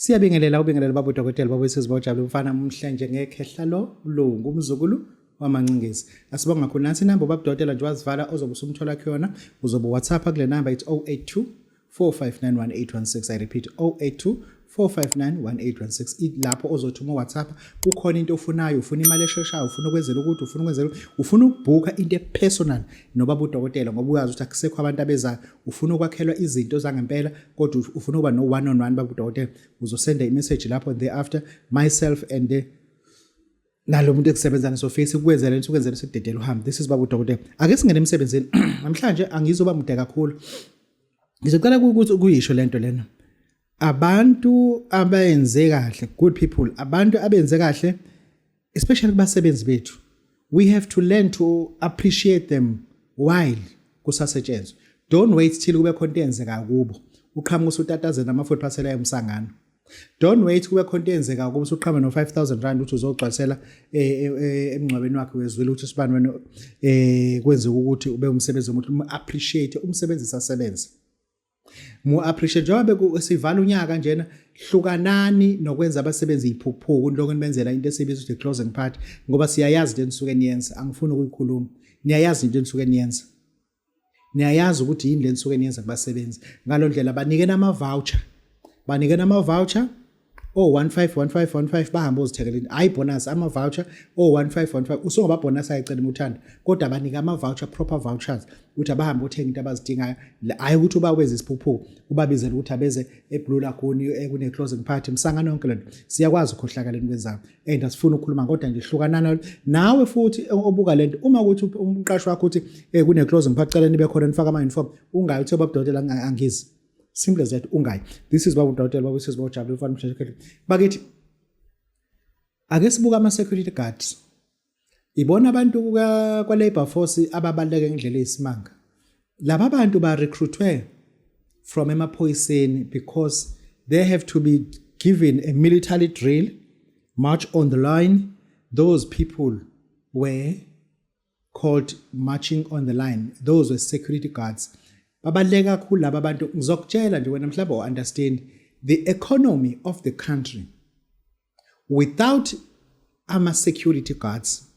Siyabingelela ubingelela babo dokotela babo sesibawujabula umfana umhlanje ngekhehla lo lungu umzukulu wamancingezi. Asibonga kakhulu nansi inamba babudokotela nje wazivala ozobe usumthola kuyona uzobe WhatsApp kule number it's 082 4591816. I repeat 082 4591816. Lapho ozothuma WhatsApp kukhona into ofunayo, ufuna imali esheshayo, ufuna ukwenzela ukuthi ufuna ukubhuka into personal nobaba udokotela ngoba uyazi ukuthi akusekho abantu abezayo, ufuna ukwakhelwa izinto zangempela kodwa ufuna ukuba no one on one baba udokotela, uzosenda imessage lapho and thereafter myself and nalo muntu ekusebenzana so face ukwenzela ukwenzela sidedela uhambe. This is baba udokotela. Ake singene emsebenzini namhlanje angizoba mude kakhulu. Ngizocela ukuthi kuyisho lento lena. Abantu abenze kahle, good people, abantu abenze kahle, especially kubasebenzi bethu, we have to learn to appreciate them while kusasetshenzwa. Don't wait till kube khona into eyenzeka kubo uqhamuka usutatazela ama-food parcel emsangano. Don't wait kube khona into eyenzeka kubo usuqhama no 5000 rand uthi uzogcwalisela emngcwabeni wakhe wezwile ukuthi sibani wena kwenzeka ukuthi ube umsebenzi womuntu. Appreciate umsebenzi sasebenza. Mu appreciate njengoba sivala unyaka njena, hlukanani nokwenza abasebenzi iphuphuku lokho nibenzela into esibiza ukuthi closing party ngoba siyayazi into enisuke niyenza. Angifuni ukuyikhuluma, niyayazi into enisuke niyenza, niyayazi ukuthi yini le nisuke niyenza kubasebenzi. Ngalo ndlela banikena ama voucher 151515 bahamba uzithengeleni hayi bonus ama voucher 1515 usongaba bonus ayicela umuthanda kodwa banika ama voucher, proper vouchers ukuthi abahamba uthenga into abazidingayo, hayi ukuthi uba wenza isiphuphu ubabizela ukuthi abeze eBlue Lagoon kune closing party msangano yonke lento. Siyakwazi ukhohlakaleni kwenzayo and asifuna ukukhuluma kodwa nje hlukanana nawe futhi obuka lento. Uma ukuthi umqashi wakho uthi kune closing party cela nibe khona nifaka ama uniform, ungayi uthi babudokotela angizi. Simple as that, ungayi. This is baba udokotela baba sesibawujabula ufana umsheshekhe. Bakithi ake sibuka ama security guards. Ibona abantu kwa labor force ababaleka ngendlela eyisimanga. Laba bantu ba recruitwe from emaphoyiseni because they have to be given a military drill, march on the line. Those people were called marching on the line. Those were security guards. Babaleka kakhulu laba bantu. Ngizokutshela nje wena mhlawumbe understand the economy of the country without ama security guards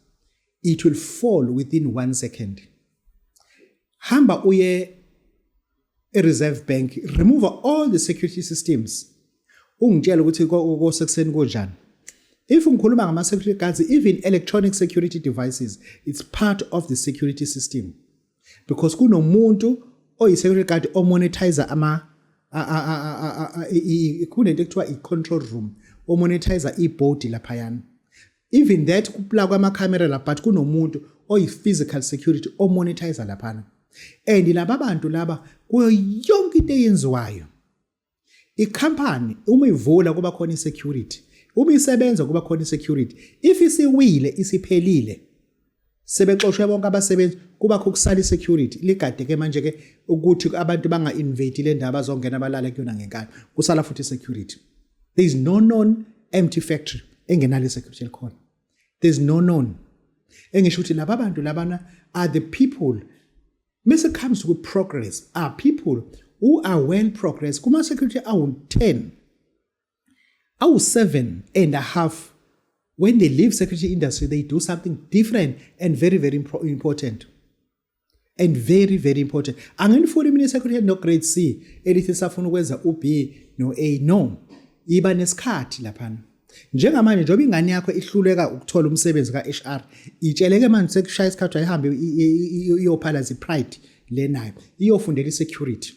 it will fall within 1 second. Hamba uye reserve bank, remove all the security systems, ungitshela ukuthi kosekuseni kunjani. If ngikhuluma ngama security guards, even electronic security devices, it's part of the security system because kunomuntu oyi-security guard omonetizer kunento ekuthiwa i-control room omonetizer ibhodi laphayana. Even that kupla kwama-camera la but kunomuntu oyi-physical security omonetizer laphana. And laba bantu laba kuyo yonke into eyenziwayo ikhampani uma ivula kuba khona i-security, uma isebenza kuba khona i-security. If isiwile isiphelile sebexoshwe bonke abasebenzi kuba kusala security ligadeke manje ke ukuthi abantu banga-invade le ndaba bazongena balala kuyona ngenkani kusala futhi security. There is no known empty factory engenalo security elikhona. There is no known. Engisho ukuthi laba bantu labana are the people, when it comes to progress, are people who are well progress kuma security awu 10 awu 7.5. When they leave security industry, they do something different and very, very important. And very, very important. Angifuni mina security no grade C, elithi safuna ukwenza uB no A. No. Iba nesikhathi laphana. Njengamanje njoba ingane yakho ihluleka ukuthola umsebenzi ka-HR, itsheleke manje sekushaya isikhathi ayihambe iyophala iPride lenayo, iyofundela isecurity.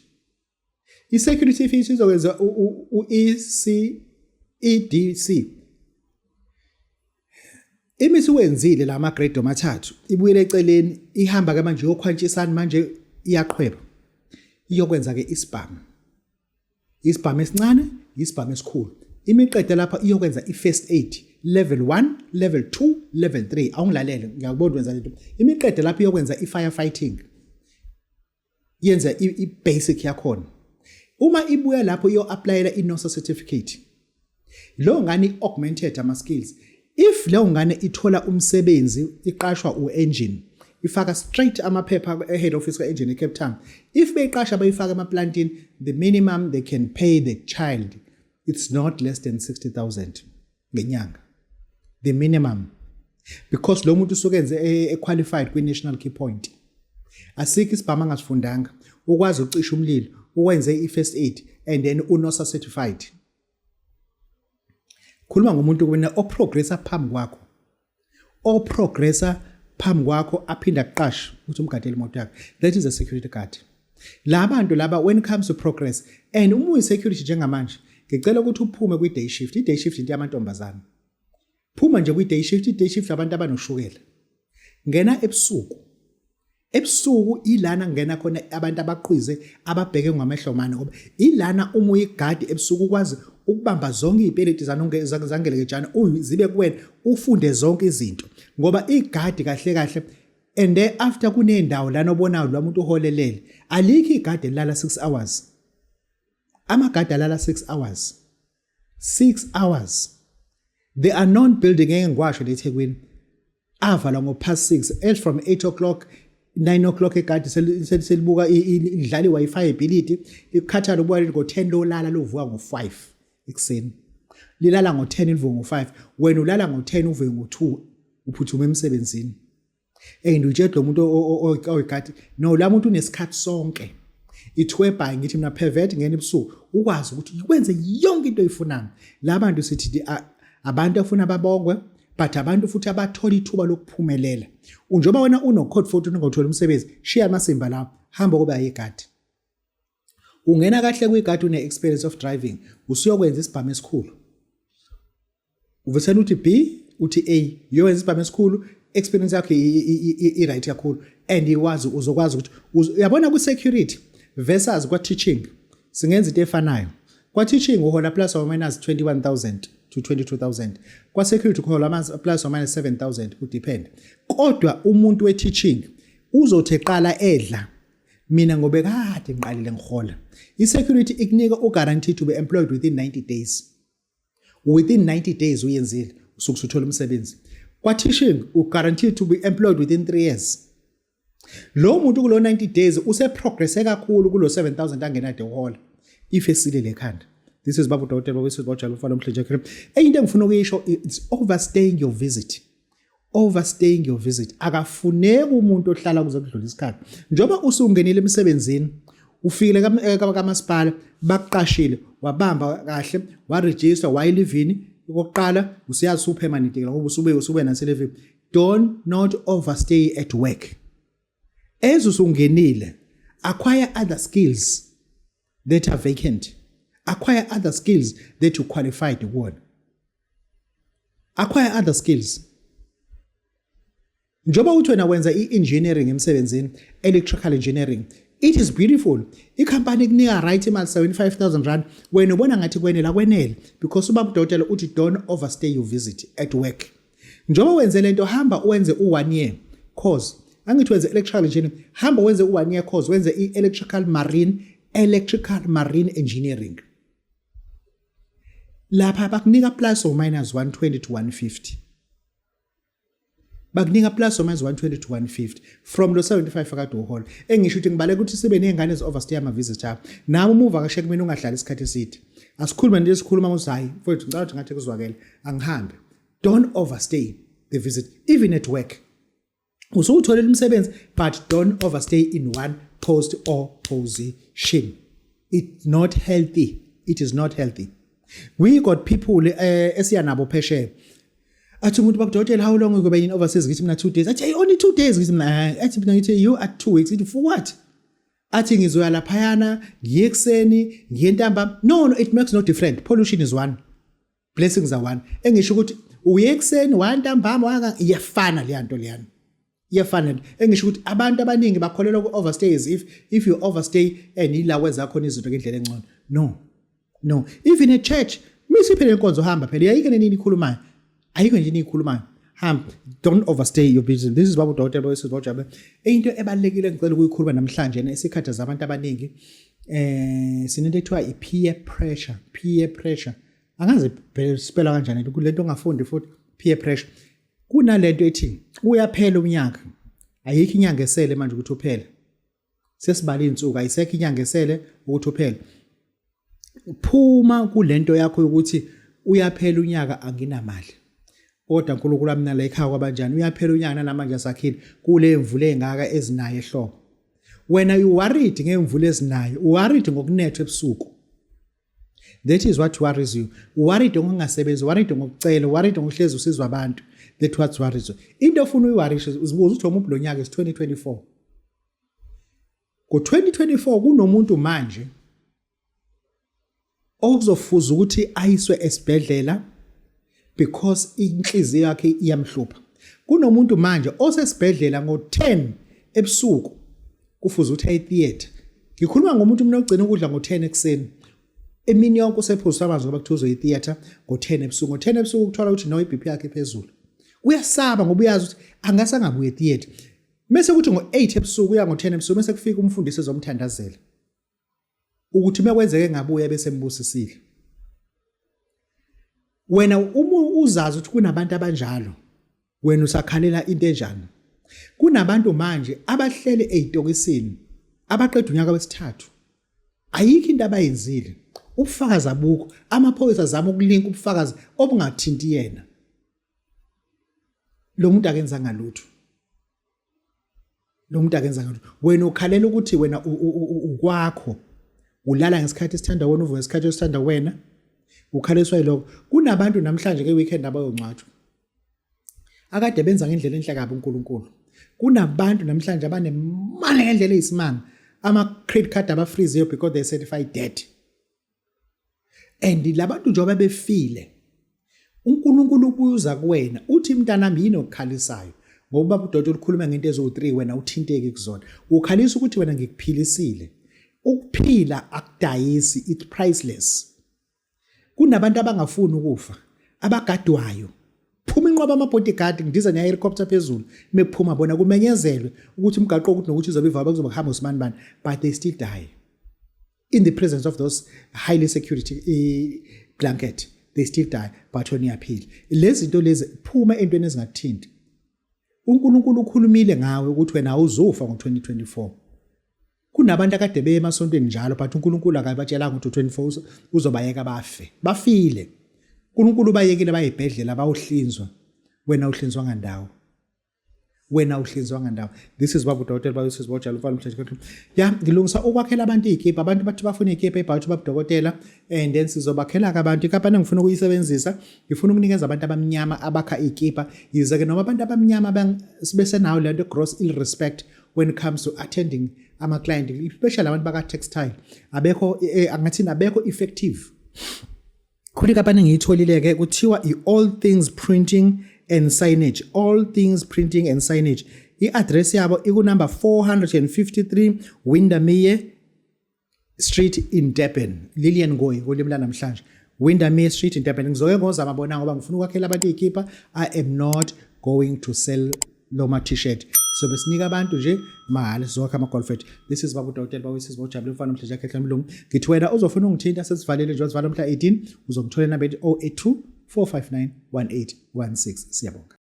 Isecurity ifisi izokwenza EDC. Imithi wenzile la ma grade amathathu ibuyele eceleni ihamba ke manje yokhwantshisana manje iyaqhweba iyokwenza ke isibhamu esincane isibhamu esikhulu. Imiqede lapha iyokwenza i-first aid level 1 level 2 level 3. Awungilalele ngiyakubona wenza lento. Imiqede lapha iyokwenza i-firefighting, yenza i-basic yakhona. Uma ibuya lapho iyo-applyela i-NOSA certificate, lo ngani augmented ama skills. If leyo ngane ithola umsebenzi iqashwa u-engine, ifaka straight amaphepha head office ka-engine eCape Town. If beyiqasha bayifaka emaplantini, the minimum they can pay the child it's not less than 60,000 ngenyanga, the minimum, because lo muntu usuke enze qualified kwi-national key point. Asikho isibhama angasifundanga ukwazi ucisha umlilo, uwenze i-first aid and then unosa certified. Khuluma ngomuntu kuwena oprogressa phambi kwakho, oprogressa phambi kwakho aphinda aqashe ukuthi umgadele imoto yakhe. That is a security guard. La bantu laba, when it comes to progress, and uma uyi-security njengamanje, ngicela ukuthi uphume kwi-day shift. I-day shift into yamantombazane. Phuma nje kwi-day shift. I-day shift abantu abanoshukela. Ngena ebusuku. Ebusuku ilana ngena khona abantu abaqhwize ababheke ngamahlomane ngoba ilana uma uyigadi ebusuku ukwazi ukubamba zonke izipeleti zangelekejana zibe kuwena ufunde zonke izinto ngoba igadi kahle kahle. And then after kunendawo lana obonayo lo muntu uholelele, alikho igadi elala 6 hours. Amagadi alala 6 hours. 6 hours. There are non-building engikwasho leThekwini avala ngo past 6, else from 8 o'clock 9 o'clock egadi selibuka idlala i-Wi-Fi ability ikhathana ubuya ngo 10 lolala lovuka ngo 5 ekseni, lilala ngo 10 livuka ngo 5, wena ulala ngo 10 uvuke ngo 2 uphuthuma emsebenzini. And ujethe lo muntu oyigadi no, la muntu unesikhathi sonke. Ithwebha ngithi mina pervert ngene ebusuku ukwazi ukuthi ukwenze yonke into oyifunayo. La bantu sithi abantu afuna babongwe, but abantu futhi abathola ithuba lokuphumelela. Njoba wena uno-code 14 ungawuthola umsebenzi, shiya amasimba lawo, hamba kuba yigadi. Ungena kahle kwigadi une-experience of driving, usuyokwenza isibhamu esikhulu. Uvesela uthi B, uthi A, yowenza isibhamu esikhulu, experience yakho i-right kakhulu, and uzokwazi ukuthi uyabona ku-security versus kwa-teaching, singenza into efanayo. Kwa-teaching uhola plus or minus 21,000 to 22,000. Kwa-security uhola plus or minus 7,000, kudepend. Kodwa umuntu we-teaching uzothi eqala edla, mina ngobe kade ngiqalile ngihola. I-security ikunika uguarantee to be employed within 90 days. Within 90 days uyenzile, usukuthola umsebenzi. Kwa-teaching uguaranteed to be employed within 3 years. Lo muntu kulo 90 days useprogresse kakhulu kulo 7,000 angenade uhola if esilele ekhanda. This is Babu Dr. Bobisi Bojalo Mfana Mhlenjekile. Into engifuna ukuyisho, it's overstaying your visit. Overstaying your visit. Akafuneki umuntu ohlala kuze kudlula isikhathi. Njoba usungenile emsebenzini, ufile kamasipala, bakuqashile, wabamba kahle, waregister, wayilivini, okokuqala usiyazi upermanent ngoba usube naselevini. Don't not overstay at work. As usungenile, acquire other skills that are vacant. Acquire other skills that you qualified for. Acquire other skills. Njoba uthi wena wenza i-engineering emsebenzini, electrical engineering, it is beautiful. I-company kunika right imali 75,000 rand, wena ubona ngathi kwenele because ubaba udokotela uthi don't overstay your visit at work. Njoba wenze lento, hamba uwenze u1 year course. Angithi wenze electrical engineering, hamba wenze u1 year course, wenze i-electrical marine engineering. Lapha bakunika plus or minus 120 to 150. Bakunika plus or minus 120 to 150 from lo 75 akade uhola. Engisho ukuthi ngibaleka ukuthi sibe nezingane ezi-overstay ama-visit abo. Nawe uma uvakashe kumina ungahlali isikhathi eside. Asikhuluma nje sikhuluma ukuthi hayi mfowethu ngicela ukuthi ngathi kuzwakele angihambe. Don't overstay the visit even at work. Usutholela umsebenzi but don't overstay in one post or position. It's not healthy. It is not healthy. We got people esiyanabo phesheya. Athi umuntu bakudokotela how long ago beyin overseas ngithi mina 2 days. Athi only 2 days ngithi mina athi mina ngithi you at 2 weeks. Ithi for what? Athi ngizoya laphayana ngiye ekseni ngiye ntamba. No, it makes no difference. Pollution is one. Blessings are one. Engisho ukuthi uye ekseni wantambama wanga iyafana le yanto leyana. Iyafana. Engisho ukuthi abantu abaningi bakholelwa ku overstay is if you overstay and ila wenza khona izinto ngendlela engcono. No. Even at church, misiphele inkonzo hamba phela. Yayike nini ikhulumayo? Ayikho nje nikhulumayo. Hamba. Don't overstay your business. This is Babu Dr. Bobisi Bojalo. Into ebalekile ngicela ukuyikhuluma namhlanje nesikhatha zabantu abaningi sinento ethiwa i-peer pressure. Peer pressure. Angazi spela kanjani kulento ongafundi futhi peer pressure. Kunalento ethi uyaphela umnyaka. Ayikho inyanga esele manje ukuthi uphele. Sesibala insuku ayisekho inyanga esele ukuthi uphele. phuma kulento yakho ukuthi uyaphela unyaka anginamali kodwa uNkulunkulu wami nala ekhaya kwabanjani uyaphela unyaka namanje asakhile kule mvula ezingaka ezinayo ehlobo wena you worried ngemvula ezinayo worried ngokunethwa ebusuku. That is what worries you. Worried ngokungasebenzi, worried ngokucela, worried ngokuhlezi usizwa abantu. That what worries you. Into ofuna uyiwarishe uzibuza ukuthi omuphi lo nyaka is 2024. Ku-2024 kunomuntu manje okuzofuza ukuthi ayiswe esibhedlela because inhliziyo yakhe iyamhlupha. Kunomuntu manje osesibhedlela ngo-10 ebusuku kufuza ukuthi aye theater. Ngikhuluma ngomuntu mina ogcina ukudla ngo-10 ekseni. Emini yonke usephuza amanzi ngoba kuthiwa uzoyi theater ngo-10 ebusuku. Ngo-10 ebusuku ukuthola ukuthi no iBP yakhe phezulu. Uyasaba ngoba uyazi ukuthi angase angabuye theater. Mase kuthi ngo-8 ebusuku uya ngo-10 ebusuku mase kufika umfundisi ezomthandazela. Ukuthi mekwenzeke ngabuye bese embusisile. Wena uzazi ukuthi kunabantu abanjalo. Wena usakhalela into enjani? Kunabantu manje abahlele ezitokisini abaqeda unyaka wesithathu. Ayikho into abayenzile. Ubufakazi abukho. Amaphoyisa azama ukulinka ubufakazi obungathinti yena. Lo muntu akenza ngalutho. Lo muntu akenza ngalutho. Wena ukhalela ukuthi wena ukwakho. Ulala ngesikhathi esithanda wena uvuka ngesikhathi esithanda wena. Ukhaliswa yiloko. Kunabantu namhlanje ke weekend abayongcwathwa. Akade benza ngendlela enhle kabi uNkulunkulu. Kunabantu namhlanje abanemali ngendlela eyisimanga. Ama-credit card aba-freeze because they certified debt. And labantu njengoba befile. uNkulunkulu ubuza kuwena uthi mntanami yini okukhalisayo ngoba uDokotela ukhuluma ngento ezo3 wena uthinteke kuzona. Ukhalisa ukuthi wena ngikuphilisile. Ukuphila akudayisi, it's priceless. Kunabantu abangafuni ukufa, abagadwayo. Phuma inqwaba ama-bodyguard ngidiza ne-helicopter phezulu mephuma bona kumenyezelwe ukuthi umgaqo ukuthi nokuthi izobe ivalwa kuzoba kuhamba usibani bani, but they still die in the presence of those highly security blanket. They still die but wena uyaphila. Lezi zinto lezi phuma entweni ezingakuthinti. uNkulunkulu ukhulumile ngawe ukuthi wena awuzofa ngo-2024. Kunabantu akade beye emasontweni njalo but uNkulunkulu akabatshela ukuthi u-24 uzobayeka bafe bafile. uNkulunkulu bayekile bayibhedlela bawuhlinzwa. Wena uhlinzwa ngandawo. Wena uhlinzwa ngandawo. This is babu Dokotela bayusizwa njalo mfana mthetho. Ya ngilungisa ukwakhela abantu izikipa. Abantu bathi bafuna izikipa ebhathi babu Dokotela and then sizobakhela abantu ikapana engifuna ukuyisebenzisa. Ngifuna ukunikeza abantu abamnyama abakha izikipa. Yize ke noma abantu abamnyama sibese nawo lento gross ill respect when it comes to attending ama client especially abantu baka textile. Abekho angathina abekho effective. Khona ikapana engiyitholile ke kuthiwa All Things Printing and Signage. All Things Printing and Signage. I-address yabo ikunumber 453 Windermere Street in Durban. Lillian Ngoyi kolimi namhlanje. Windermere Street in Durban. Ngizoke ngozama bona ngoba ngifuna ukwakhela abantu izikipa. I am not going to sell loma t-shirt. So besinika abantu nje mahala sizokha ama-golfet. This is babu Dokotela bawusizwa ujabule mfana mhla Khehla Mlungu. Ngithi wena uzofuna ungithinta sesivalele nje uzivala mhla 18 uzongithola number 082 459 1816. Siyabonga.